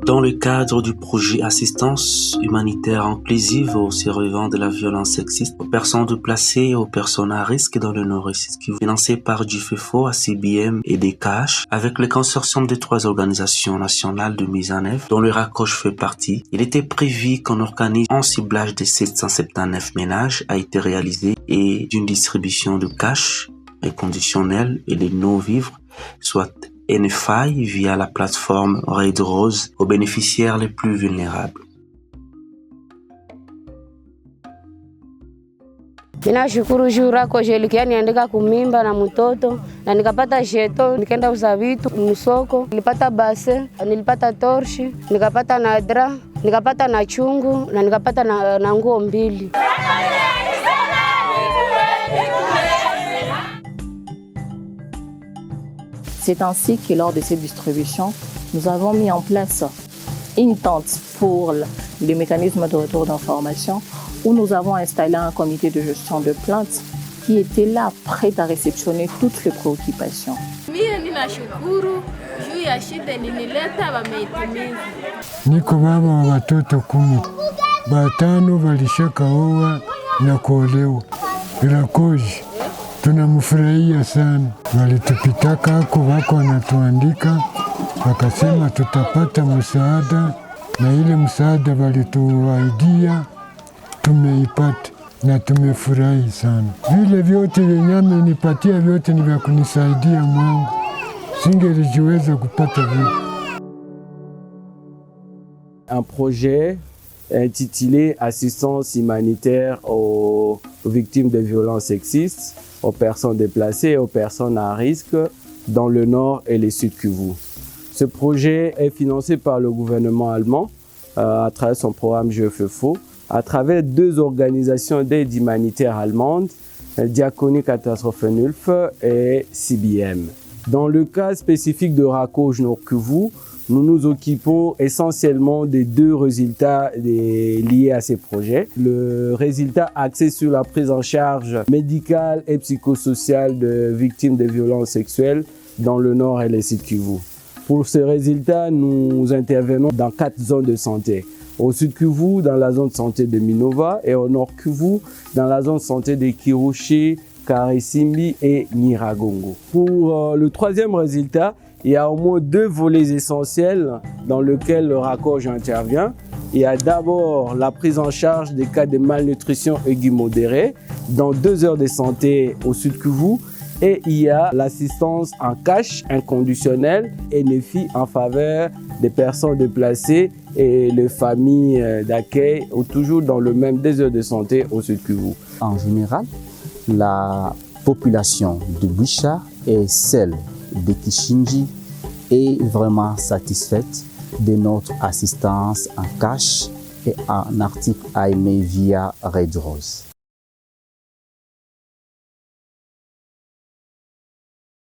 Dans le cadre du projet Assistance humanitaire inclusive aux survivants de la violence sexiste, aux personnes déplacées et aux personnes à risque dans le Nord-Est, financé par du FEFO, ACBM et des CAH, avec le consortium de 3 organisations nationales de mise en œuvre, dont le RACOJ fait partie. Il était prévu qu'on organise un ciblage de 779 ménages a été réalisé et d'une distribution de cash inconditionnelle et de non-vivres, soit NFI via la plateforme Red Rose aux bénéficiaires les plus vulnérables. Ninashukuru juu RACOJ niandika kumimba na mtoto na nikapata jeto, nikaenda uza vitu msoko, nilipata base, nilipata torshi, nikapata na dra, nikapata na chungu na nikapata na nguo 2. C'est ainsi que lors de cette distribution, nous avons mis en place une tente pour le mécanisme de retour d'information où nous avons installé un comité de gestion de plaintes qui était là, prêt à réceptionner toutes les préoccupations. Niko mama wa watoto 10, 5 walishakaoa na kuolewa. RACOJ tunamfurahia sana, walitupitaka hako wako wanatuandika, wakasema tutapata msaada, na ile msaada walituahidia tumeipata na tumefurahi sana. Vile vyote vyenye amenipatia vyote ni vya kunisaidia Mungu, singelijiweza kupata vile. Un projet intitulé Assistance humanitaire aux victimes de violences sexistes, aux personnes déplacées et aux personnes à risque dans le Nord et le Sud Kivu. Ce projet est financé par le gouvernement allemand à travers son programme GFFO, à travers 2 organisations d'aide humanitaire allemandes, Diakonie Katastrophenhilfe et CBM. Dans le cas spécifique de RACOJ Nord Kivu, nous nous occupons essentiellement des 2 résultats liés à ces projets. Le résultat axé sur la prise en charge médicale et psychosociale de victimes de violences sexuelles dans le Nord et le Sud Kivu. Pour ce résultat, nous intervenons dans 4 zones de santé. Au Sud Kivu, dans la zone de santé de Minova, et au Nord Kivu, dans la zone de santé de Kirushi, Karisimbi et Nyiragongo. Pour le 3e résultat, il y a au moins 2 volets essentiels dans lesquels le RACOJ intervient. Il y a d'abord la prise en charge des cas de malnutrition aiguë modérée dans 2 heures de santé au Sud Kivu. Et il y a l'assistance en cash inconditionnel NFI en faveur des personnes déplacées et les familles d'accueil, toujours dans le même 2 heures de santé au Sud Kivu. En général, la population de Bucha et celle de Kishinji est vraiment satisfaite de notre assistance en cash et en article AME via Red Rose.